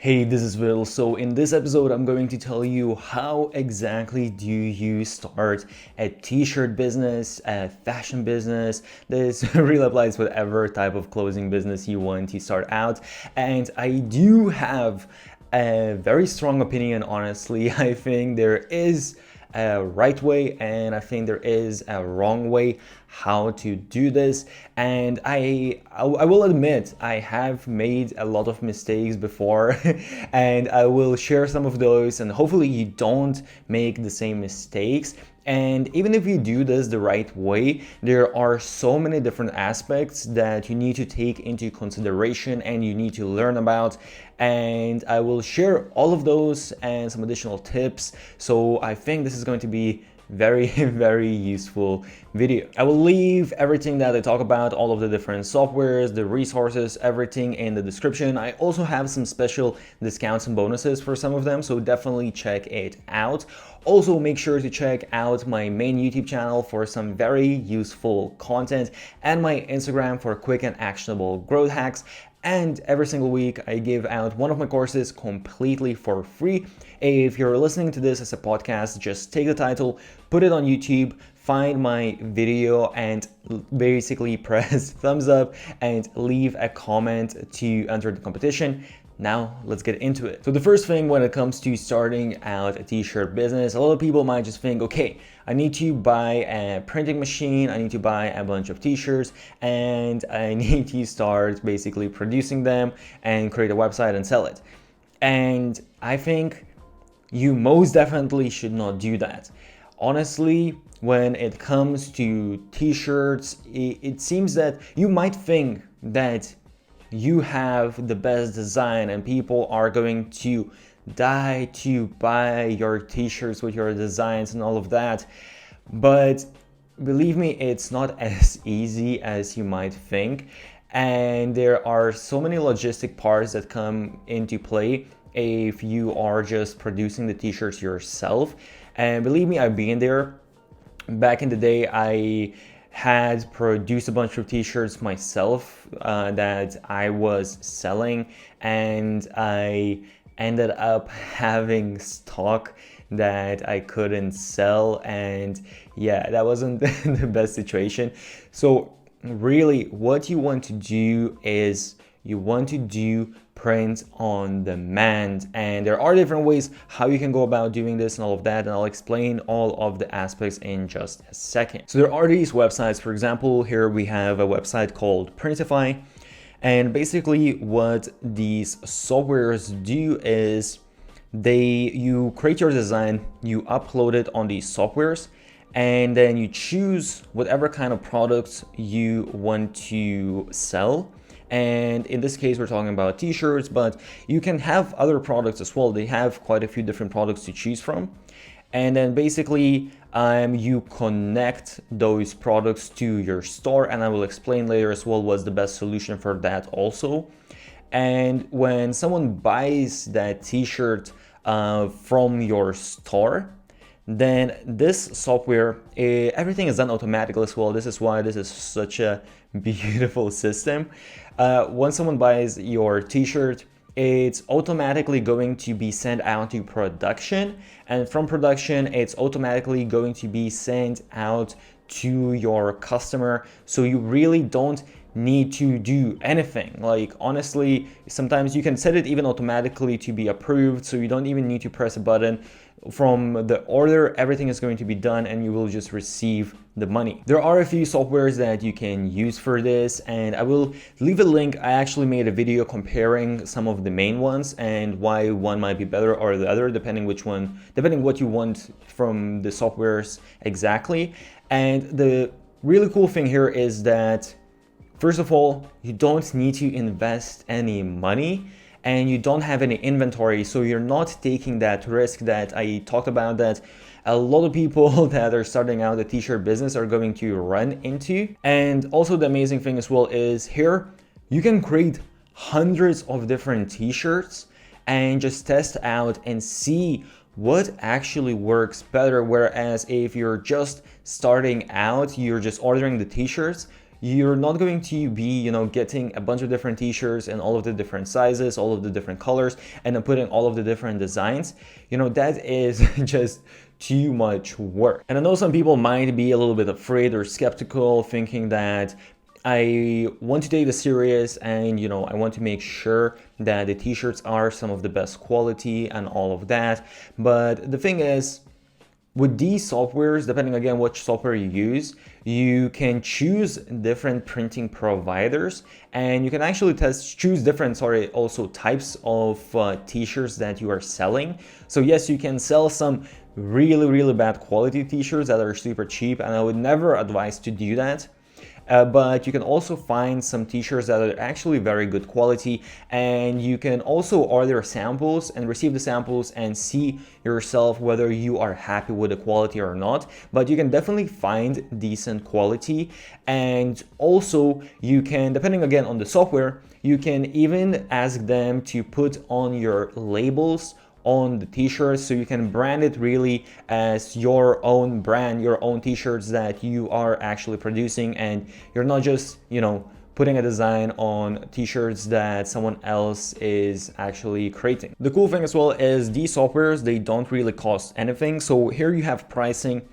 Hey, this is Will. So in this episode, I'm going to tell you how exactly do you start a t-shirt business, a fashion business. This really applies to whatever type of clothing business you want to start out. And I do have a very strong opinion, honestly. I think there is a right way and I think there is a wrong way how to do this. And I will admit I have made a lot of mistakes before and I will share some of those, and hopefully you don't make the same mistakes. And even if you do this the right way, there are so many different aspects that you need to take into consideration and you need to learn about. And I will share all of those and some additional tips. So I think this is going to be very useful video. I will leave everything that I talk about, all of the different softwares, the resources, everything in the description. I also have some special discounts and bonuses for some of them, so definitely check it out. Also, make sure to check out my main YouTube channel for some very useful content and my Instagram for quick and actionable growth hacks. And every single week I give out one of my courses completely for free. If you're listening to this as a podcast, just take the title, put it on YouTube, find my video and basically press thumbs up and leave a comment to enter the competition. Now let's get into it. So the first thing when it comes to starting out a t-shirt business, a lot of people might just think, okay, I need to buy a printing machine, I need to buy a bunch of t-shirts, and I need to start basically producing them and create a website and sell it. And I think you most definitely should not do that. Honestly, when it comes to t-shirts, it seems that you might think that you have the best design and people are going to die to buy your t-shirts with your designs and all of that. But believe me, it's not as easy as you might think. And there are so many logistic parts that come into play if you are just producing the t-shirts yourself. And believe me, I've been there. Back in the day, I had produced a bunch of t-shirts myself that I was selling, and I ended up having stock that I couldn't sell, and yeah, that wasn't the best situation. So really what you want to do is you want to do print on demand, and there are different ways how you can go about doing this and all of that, and I'll explain all of the aspects in just a second. So there are these websites. For example, here we have a website called Printfy, and basically what these softwares do is you create your design, you upload it on these softwares, and then you choose whatever kind of products you want to sell. And in this case, we're talking about t-shirts, but you can have other products as well. They have quite a few different products to choose from. And then basically you connect those products to your store, and I will explain later as well what's the best solution for that also. And when someone buys that t-shirt from your store, then this software, everything is done automatically as well. This is why this is such a beautiful system. When someone buys your t-shirt, it's automatically going to be sent out to production, and from production it's automatically going to be sent out to your customer. So you really don't need to do anything. Like honestly, sometimes you can set it even automatically to be approved, so you don't even need to press a button. From the order, everything is going to be done and you will just receive the money. There are a few softwares that you can use for this, and I will leave a link. I actually made a video comparing some of the main ones and why one might be better or the other, depending what you want from the softwares exactly. And the really cool thing here is that, first of all, you don't need to invest any money and you don't have any inventory, so you're not taking that risk that I talked about that a lot of people that are starting out a t-shirt business are going to run into. And also the amazing thing as well is here you can create hundreds of different t-shirts and just test out and see what actually works better. Whereas if you're just starting out, you're just ordering the t-shirts, you're not going to be, getting a bunch of different t-shirts in all of the different sizes, all of the different colors, and then putting all of the different designs. That is just too much work. And I know some people might be a little bit afraid or skeptical, thinking that I want to take this serious, and I want to make sure that the t-shirts are some of the best quality and all of that. But the thing is, with these softwares, depending again which software you use, you can choose different printing providers, and you can actually choose different also types of t-shirts that you are selling. So yes, you can sell some really bad quality t-shirts that are super cheap, and I would never advise to do that. But you can also find some t-shirts that are actually very good quality, and you can also order samples and receive the samples and see yourself whether you are happy with the quality or not. But you can definitely find decent quality, and also you can, depending again on the software, you can even ask them to put on your labels on the t-shirts, so you can brand it really as your own brand, your own t-shirts that you are actually producing, and you're not just putting a design on t-shirts that someone else is actually creating. The cool thing as well is these softwares, they don't really cost anything. So here you have pricing,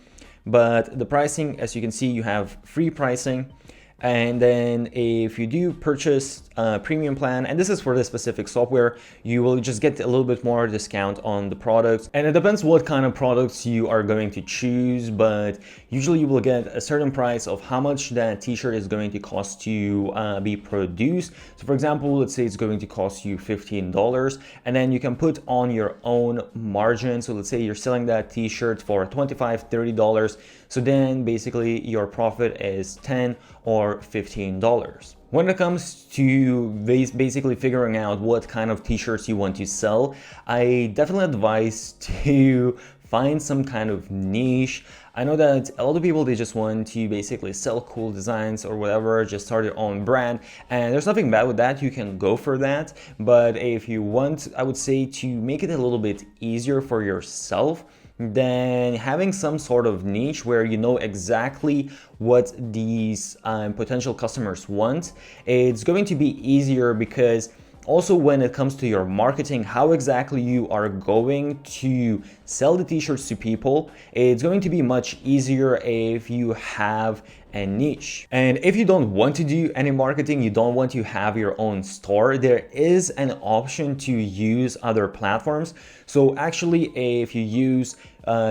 but the pricing, as you can see, you have free pricing. And then if you do purchase a premium plan, and this is for this specific software, you will just get a little bit more discount on the products. And it depends what kind of products you are going to choose, but usually you will get a certain price of how much that t-shirt is going to cost to be produced. So for example, let's say it's going to cost you $15, and then you can put on your own margin. So let's say you're selling that t-shirt for $25, $30. So then basically your profit is $10 or $15. When it comes to basically figuring out what kind of t-shirts you want to sell, I definitely advise to find some kind of niche. I know that a lot of people, they just want to basically sell cool designs or whatever, just start their own brand, and there's nothing bad with that. You can go for that. But if you want, I would say, to make it a little bit easier for yourself, then having some sort of niche where you know exactly what these potential customers want, it's going to be easier, because also when it comes to your marketing, how exactly you are going to sell the t-shirts to people, it's going to be much easier if you have a niche. And if you don't want to do any marketing, you don't want to have your own store, there is an option to use other platforms. So actually, if you use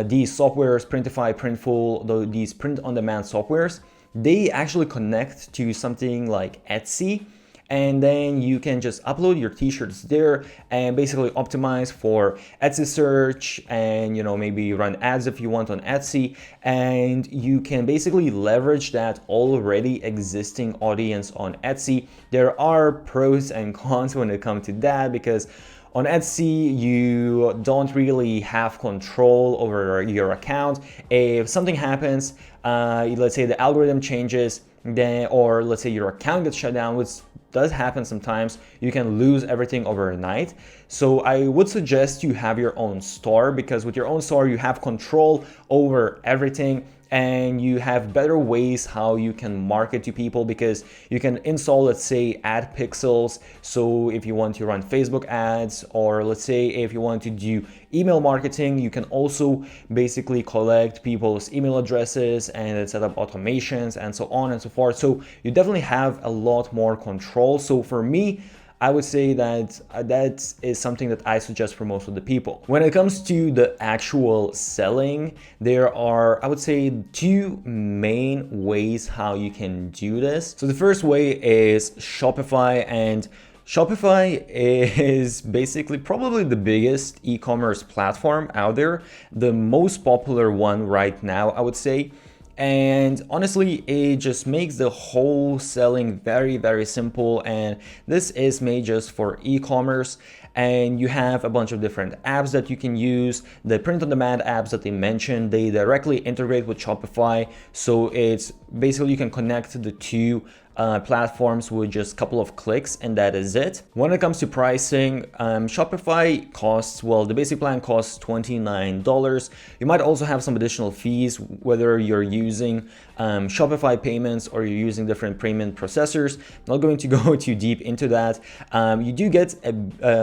these softwares, Printfy, Printful, these print-on-demand softwares, they actually connect to something like Etsy. And then you can just upload your t-shirts there and basically optimize for Etsy search, and maybe run ads if you want on Etsy, and you can basically leverage that already existing audience on Etsy. There are pros and cons when it comes to that, because on Etsy, you don't really have control over your account. If something happens, let's say the algorithm changes, then, or let's say your account gets shut down, which does happen sometimes, you can lose everything overnight. So I would suggest you have your own store, because with your own store, you have control over everything, and you have better ways how you can market to people, because you can install, let's say, ad pixels. So if you want to run Facebook ads, or let's say if you want to do email marketing, you can also basically collect people's email addresses and set up automations and so on and so forth. So you definitely have a lot more control. So for me, I would say that that is something that I suggest for most of the people. When it comes to the actual selling, there are, I would say, two main ways how you can do this. So the first way is Shopify, and Shopify is basically probably the biggest e-commerce platform out there, the most popular one right now, I would say. And honestly, it just makes the whole selling very simple, and this is made just for e-commerce. And you have a bunch of different apps that you can use. The print-on-demand apps that they mentioned, they directly integrate with Shopify, so it's basically you can connect the two platforms with just a couple of clicks, and that is it. When it comes to pricing, Shopify costs, well, the basic plan costs $29. You might also have some additional fees, whether you're using Shopify payments or you're using different payment processors. I'm not going to go too deep into that. You do get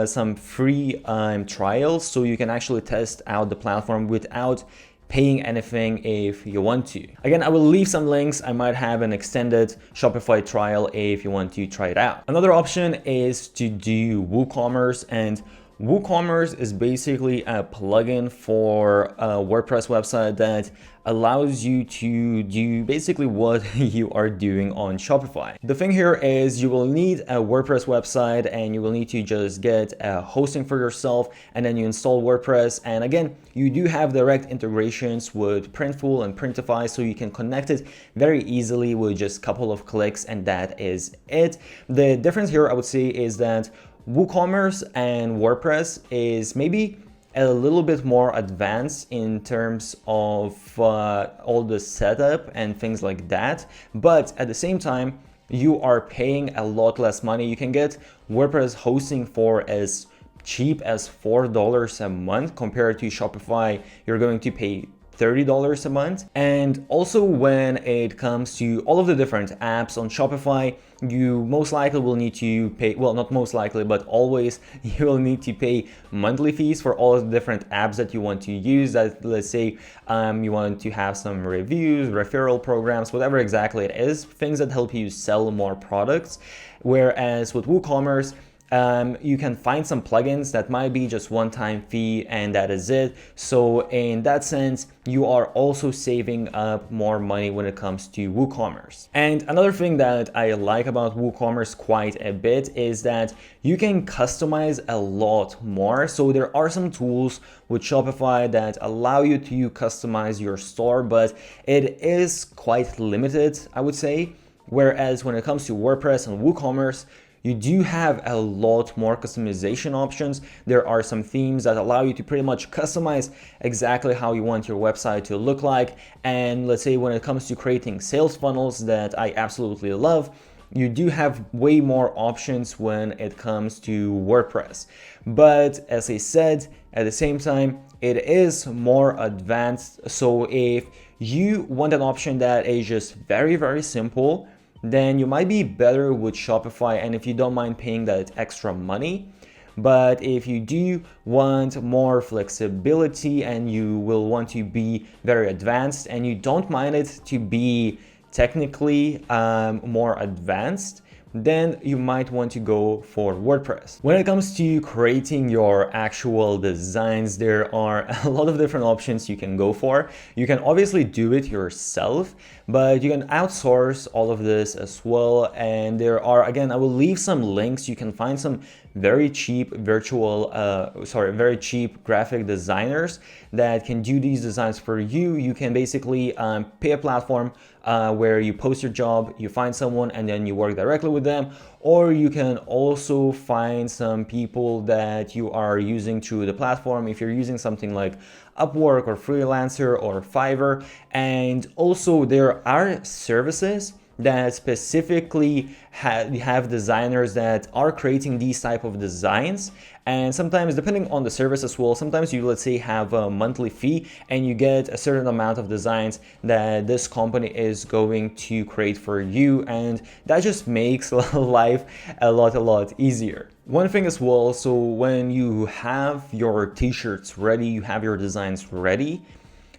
some free trials, so you can actually test out the platform without paying anything if you want to. Again, I will leave some links. I might have an extended Shopify trial if you want to try it out. Another option is to do WooCommerce, and WooCommerce is basically a plugin for a WordPress website that allows you to do basically what you are doing on Shopify. The thing here is you will need a WordPress website, and you will need to just get a hosting for yourself, and then you install WordPress. And again, you do have direct integrations with Printfy and Printfy, so you can connect it very easily with just a couple of clicks, and that is it. The difference here, I would say, is that WooCommerce and WordPress is maybe a little bit more advanced in terms of all the setup and things like that, but at the same time you are paying a lot less money. You can get WordPress hosting for as cheap as $4 a month, compared to Shopify you're going to pay $30 a month. And also when it comes to all of the different apps on Shopify, you most likely will need to pay, well, not most likely, but always you will need to pay monthly fees for all of the different apps that you want to use. That, let's say you want to have some reviews, referral programs, whatever exactly it is, things that help you sell more products. Whereas with WooCommerce, you can find some plugins that might be just one-time fee, and that is it. So in that sense, you are also saving up more money when it comes to WooCommerce. And another thing that I like about WooCommerce quite a bit is that you can customize a lot more. So there are some tools with Shopify that allow you to customize your store, but it is quite limited, I would say. Whereas when it comes to WordPress and WooCommerce, you do have a lot more customization options. There are some themes that allow you to pretty much customize exactly how you want your website to look like. And let's say when it comes to creating sales funnels that I absolutely love, you do have way more options when it comes to WordPress. But as I said, at the same time, it is more advanced. So if you want an option that is just very, very simple, then you might be better with Shopify, and if you don't mind paying that extra money. But if you do want more flexibility and you will want to be very advanced and you don't mind it to be technically more advanced, then you might want to go for WordPress. When it comes to creating your actual designs, there are a lot of different options you can go for. You can obviously do it yourself, but you can outsource all of this as well. And there are, again, I will leave some links. You can find some very cheap very cheap graphic designers that can do these designs for you. You can basically pay a platform where you post your job, you find someone, and then you work directly with them. Or you can also find some people that you are using through the platform if you're using something like Upwork or Freelancer or Fiverr. And also there are services that specifically have designers that are creating these type of designs. And sometimes, depending on the service as well, sometimes you, let's say, have a monthly fee and you get a certain amount of designs that this company is going to create for you, and that just makes life a lot easier. One thing as well, so when you have your t-shirts ready, you have your designs ready,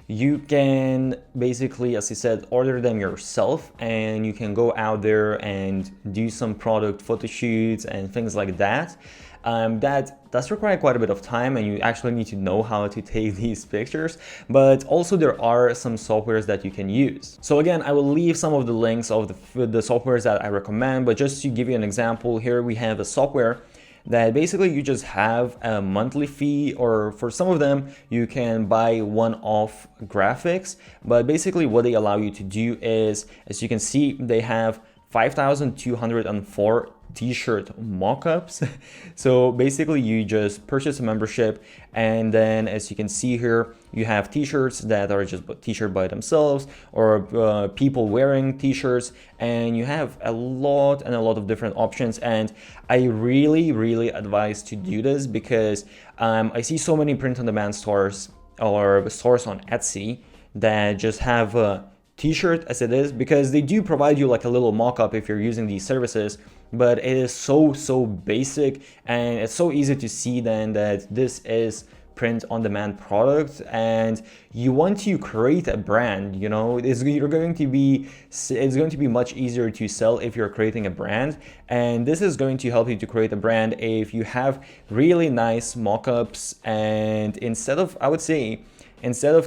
you can basically, as I said, order them yourself, and you can go out there and do some product photo shoots and things like that. That does require quite a bit of time, and you actually need to know how to take these pictures, but also there are some softwares that you can use. So again, I will leave some of the links of the softwares that I recommend, but just to give you an example, here we have a software that basically you just have a monthly fee, or for some of them you can buy one-off graphics. But basically what they allow you to do is, as you can see, they have 5,204 t-shirt mockups. So basically you just purchase a membership, and then as you can see here, you have t-shirts that are just t-shirt by themselves, or people wearing t-shirts, and you have a lot of different options. And I really advise to do this because I see so many print-on-demand stores or stores on Etsy that just have a t-shirt as it is, because they do provide you like a little mock-up if you're using these services, but it is so basic, and it's so easy to see then that this is print on demand product. And you want to create a brand, you know, it's going to be much easier to sell if you're creating a brand. And this is going to help you to create a brand if you have really nice mock-ups. And instead of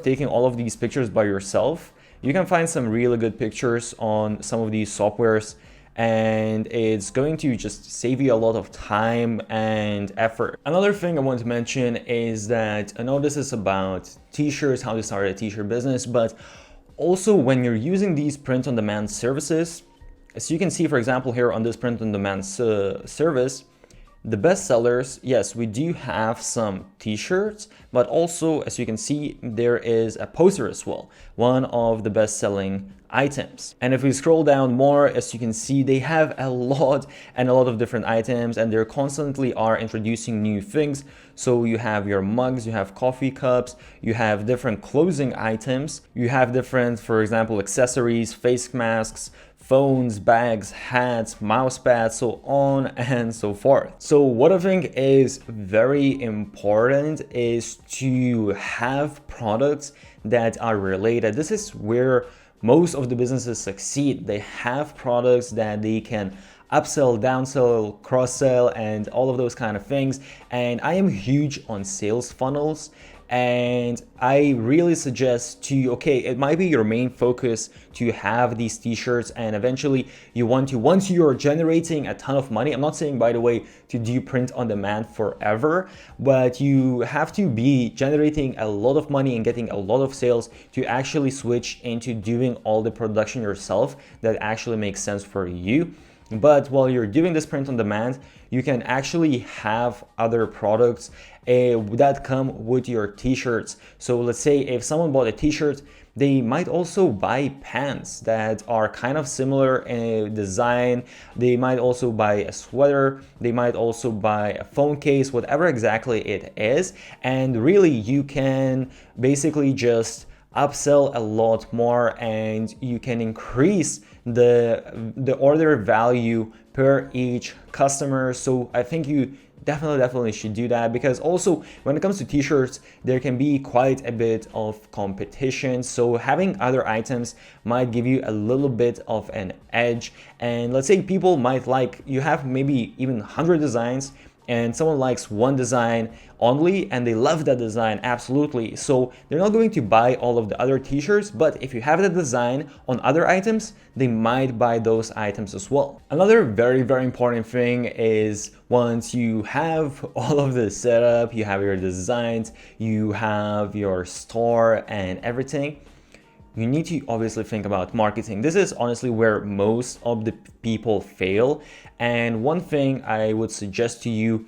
taking all of these pictures by yourself, you can find some really good pictures on some of these softwares, and it's going to just save you a lot of time and effort. Another thing I want to mention is that I know this is about t-shirts, how to start a t-shirt business, but also when you're using these print-on-demand services, as you can see, for example, here on this print-on-demand service, the best sellers, yes, we do have some t-shirts, but also, as you can see, there is a poster as well, one of the best-selling items. And if we scroll down more, as you can see, they have a lot of different items, and they constantly are introducing new things. So you have your mugs, you have coffee cups, you have different clothing items, you have different, for example, accessories, face masks, phones, bags, hats, mouse pads, so on and so forth. So what I think is very important is to have products that are related. This is where most of the businesses succeed. They have products that they can upsell, downsell, cross-sell, and all of those kind of things. And I am huge on sales funnels, and I really suggest to, okay, it might be your main focus to have these t-shirts, and eventually you want to, once you're generating a ton of money, I'm not saying, by the way, to do print on demand forever, but you have to be generating a lot of money and getting a lot of sales to actually switch into doing all the production yourself that actually makes sense for you. But while you're doing this print on demand, you can actually have other products that come with your t-shirts. So let's say if someone bought a t-shirt, they might also buy pants that are kind of similar in design. They might also buy a sweater. They might also buy a phone case, whatever exactly it is. And really, you can basically just upsell a lot more, and you can increase the order value per each customer. So I think you definitely should do that, because also when it comes to t-shirts, there can be quite a bit of competition. So having other items might give you a little bit of an edge. And let's say people might like, you have maybe even 100 designs, and someone likes one design only and they love that design absolutely, so they're not going to buy all of the other t-shirts, but if you have the design on other items, they might buy those items as well. Another very important thing is, once you have all of the setup, you have your designs, you have your store and everything, you need to obviously think about marketing. This is honestly where most of the people fail. And one thing I would suggest to you,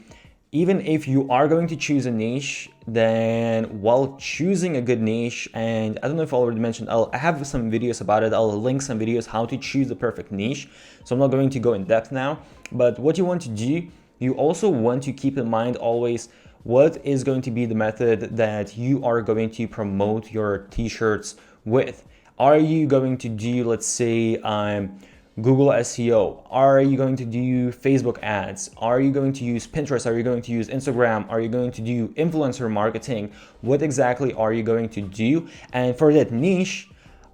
even if you are going to choose a niche, then while choosing a good niche, and I don't know if I already mentioned, I have some videos about it. I'll link some videos how to choose the perfect niche. So I'm not going to go in depth now, but what you want to do, you also want to keep in mind always what is going to be the method that you are going to promote your t-shirts with. Are you going to do, let's say, Google SEO? Are you going to do Facebook ads? Are you going to use Pinterest? Are you going to use Instagram? Are you going to do influencer marketing? What exactly are you going to do? And for that niche,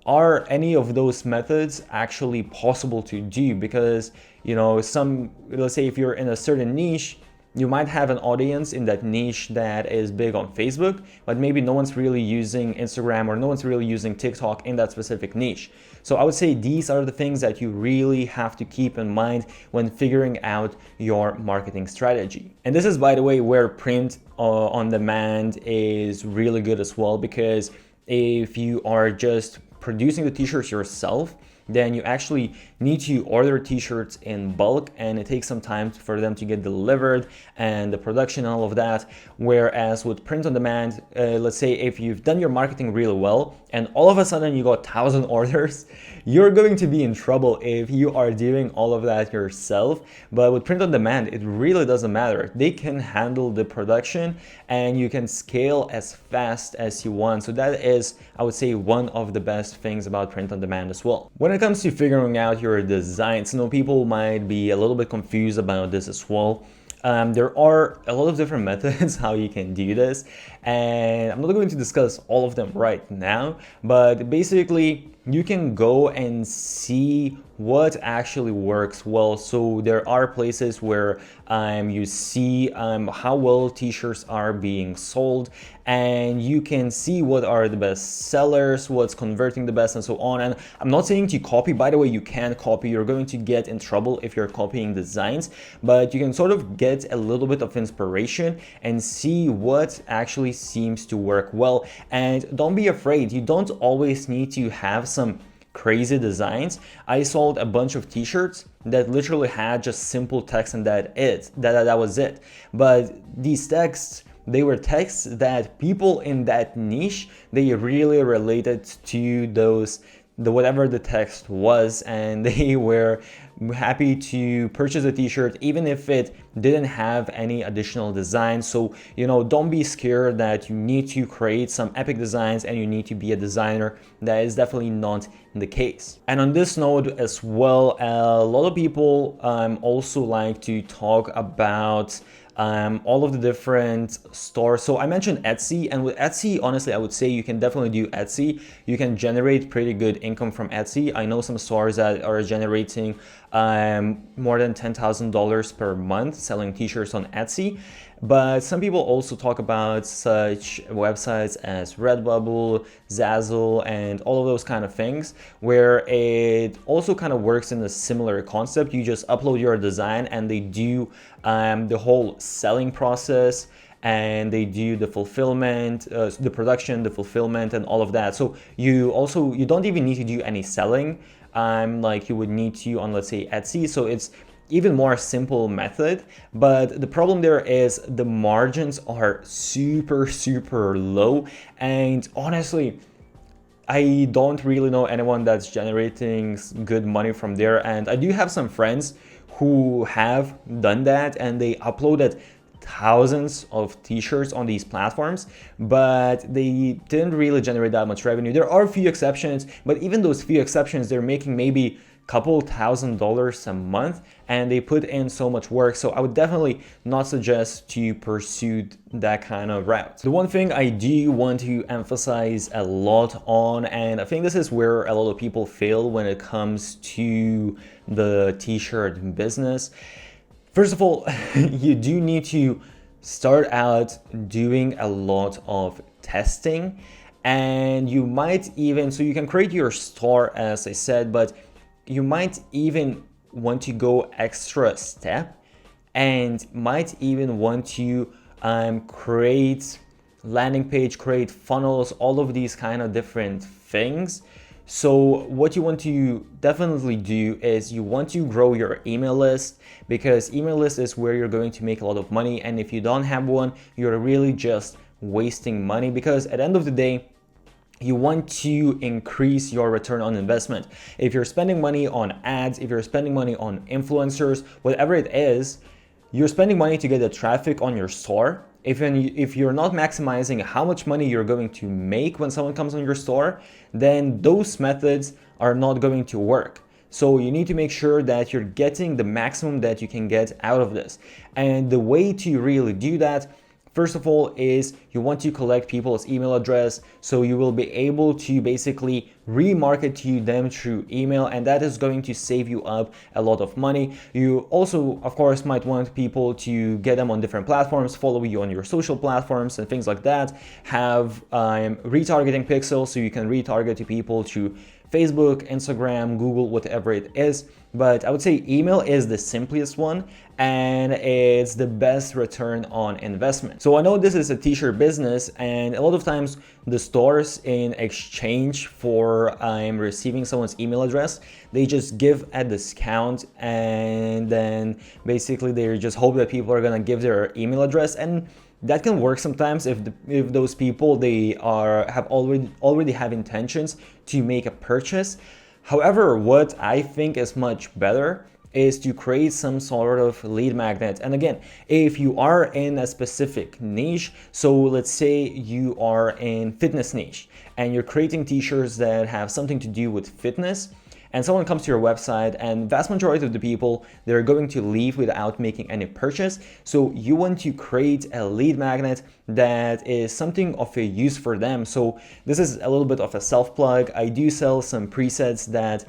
are any of those methods actually possible to do? Because, you know, let's say if you're in a certain niche, you might have an audience in that niche that is big on Facebook, but maybe no one's really using Instagram or no one's really using TikTok in that specific niche. So I would say these are the things that you really have to keep in mind when figuring out your marketing strategy. And this is, by the way, where print on demand is really good as well, because if you are just producing the t-shirts yourself, then you actually need to order t-shirts in bulk, and it takes some time for them to get delivered and the production and all of that. Whereas with print on demand, let's say if you've done your marketing really well and all of a sudden you got 1,000 orders, you're going to be in trouble if you are doing all of that yourself. But with print on demand, it really doesn't matter. They can handle the production and you can scale as fast as you want. So that is, I would say, one of the best things about print on demand as well. When it comes to figuring out your designs, people might be a little bit confused about this as well. There are a lot of different methods how you can do this, and I'm not going to discuss all of them right now, but basically you can go and see what actually works well. So there are places where you see how well t-shirts are being sold, and you can see what are the best sellers, what's converting the best, and so on. And I'm not saying to copy, by the way, you can't copy. You're going to get in trouble if you're copying designs, but you can sort of get a little bit of inspiration and see what actually seems to work well. And don't be afraid, you don't always need to have some crazy designs. I sold a bunch of t-shirts that literally had just simple text, and that was it. But these texts, they were texts that people in that niche, they really related to whatever the text was, and they were happy to purchase a t-shirt even if it didn't have any additional designs. So don't be scared that you need to create some epic designs and you need to be a designer. That is definitely not the case. And on this note as well, a lot of people also like to talk about all of the different stores. So I mentioned Etsy, and with Etsy, honestly, I would say you can definitely do Etsy. You can generate pretty good income from Etsy. I know some stores that are generating more than $10,000 per month selling t-shirts on Etsy. But some people also talk about such websites as Redbubble, Zazzle, and all of those kind of things, where it also kind of works in a similar concept. You just upload your design and they do the whole selling process, and they do the fulfillment, the production, the fulfillment, and all of that. So you don't even need to do any selling like you would need to on, let's say, Etsy. So it's even more simple method, but the problem there is the margins are super low. And honestly, I don't really know anyone that's generating good money from there. And I do have some friends who have done that, and they uploaded thousands of t-shirts on these platforms, but they didn't really generate that much revenue. There are a few exceptions, but even those few exceptions, they're making maybe couple $1,000s a month, and they put in so much work. So I would definitely not suggest to pursue that kind of route. The one thing I do want to emphasize a lot on, and I think this is where a lot of people fail when it comes to the t-shirt business. First of all, you do need to start out doing a lot of testing, and you might even, so you can create your store as I said, but you might even want to go extra step and might even want to create landing page, create funnels, all of these kind of different things. So what you want to definitely do is you want to grow your email list, because email list is where you're going to make a lot of money. And if you don't have one, you're really just wasting money, because at the end of the day, you want to increase your return on investment. If you're spending money on ads, if you're spending money on influencers, whatever it is, you're spending money to get the traffic on your store. If you're not maximizing how much money you're going to make when someone comes on your store, then those methods are not going to work. So you need to make sure that you're getting the maximum that you can get out of this. And the way to really do that, first of all, is you want to collect people's email address, so you will be able to basically remarket to them through email, and that is going to save you up a lot of money. You also, of course, might want people to get them on different platforms, follow you on your social platforms and things like that. Have retargeting pixels, so you can retarget to people through Facebook, Instagram, Google, whatever it is. But I would say email is the simplest one, and it's the best return on investment. So I know this is a t-shirt business, and a lot of times the stores, in exchange for receiving someone's email address, they just give a discount, and then basically they just hope that people are gonna give their email address. And that can work sometimes if those people, they have already have intentions to make a purchase. However, what I think is much better is to create some sort of lead magnet. And again, if you are in a specific niche, so let's say you are in fitness niche and you're creating t-shirts that have something to do with fitness, and someone comes to your website, and vast majority of the people, they're going to leave without making any purchase. So you want to create a lead magnet that is something of a use for them. So this is a little bit of a self plug. I do sell some presets that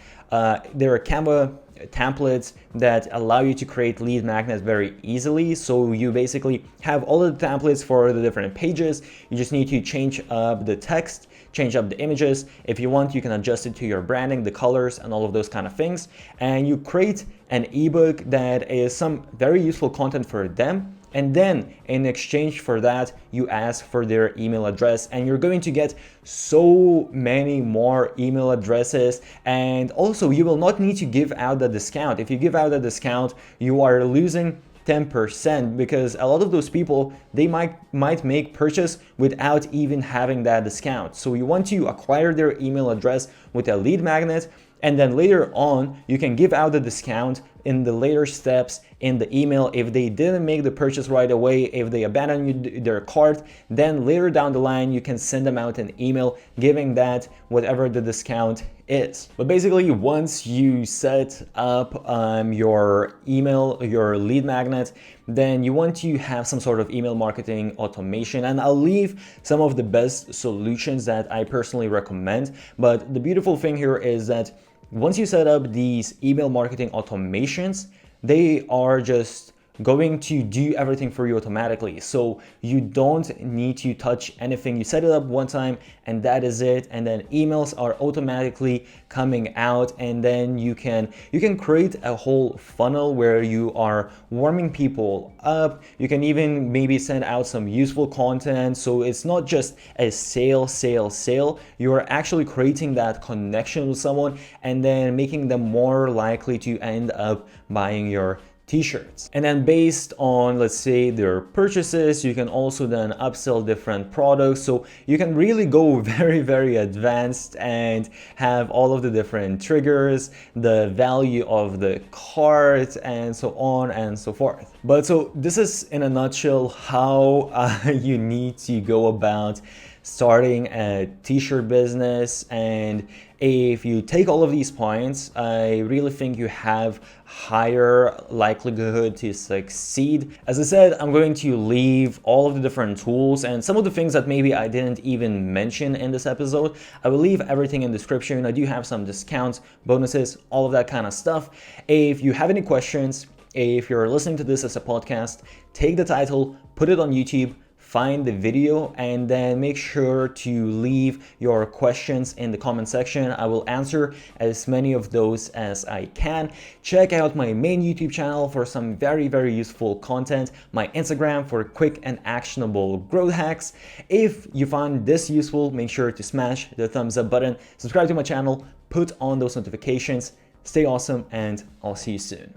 there are Canva templates that allow you to create lead magnets very easily. So you basically have all of the templates for the different pages. You just need to change up the text, change up the images. If you want, you can adjust it to your branding, the colors, and all of those kind of things. And you create an ebook that is some very useful content for them. And then in exchange for that, you ask for their email address, and you're going to get so many more email addresses. And also, you will not need to give out the discount. If you give out a discount, you are losing 10%, because a lot of those people, they might make purchase without even having that discount. So you want to acquire their email address with a lead magnet, and then later on you can give out the discount in the later steps in the email. If they didn't make the purchase right away, if they abandoned their cart, then later down the line you can send them out an email giving that whatever the discount is. But basically, once you set up your email, your lead magnet, then you want to have some sort of email marketing automation. And I'll leave some of the best solutions that I personally recommend. But the beautiful thing here is that once you set up these email marketing automations, they are just going to do everything for you automatically. So you don't need to touch anything. You set it up one time and that is it. And then emails are automatically coming out, and then you can create a whole funnel where you are warming people up. You can even maybe send out some useful content. So it's not just a sale. You are actually creating that connection with someone and then making them more likely to end up buying your t-shirts. And then based on, let's say, their purchases, you can also then upsell different products. So you can really go very advanced and have all of the different triggers, the value of the cart, and so on and so forth. But so this is in a nutshell how you need to go about starting a t-shirt business. And if you take all of these points, I really think you have higher likelihood to succeed. As I said, I'm going to leave all of the different tools and some of the things that maybe I didn't even mention in this episode. I will leave everything in the description. I do have some discounts, bonuses, all of that kind of stuff. If you have any questions, if you're listening to this as a podcast, take the title, put it on YouTube, find the video, and then make sure to leave your questions in the comment section. I will answer as many of those as I can. Check out my main YouTube channel for some very useful content, my Instagram for quick and actionable growth hacks. If you find this useful, make sure to smash the thumbs up button, subscribe to my channel, put on those notifications. Stay awesome, and I'll see you soon.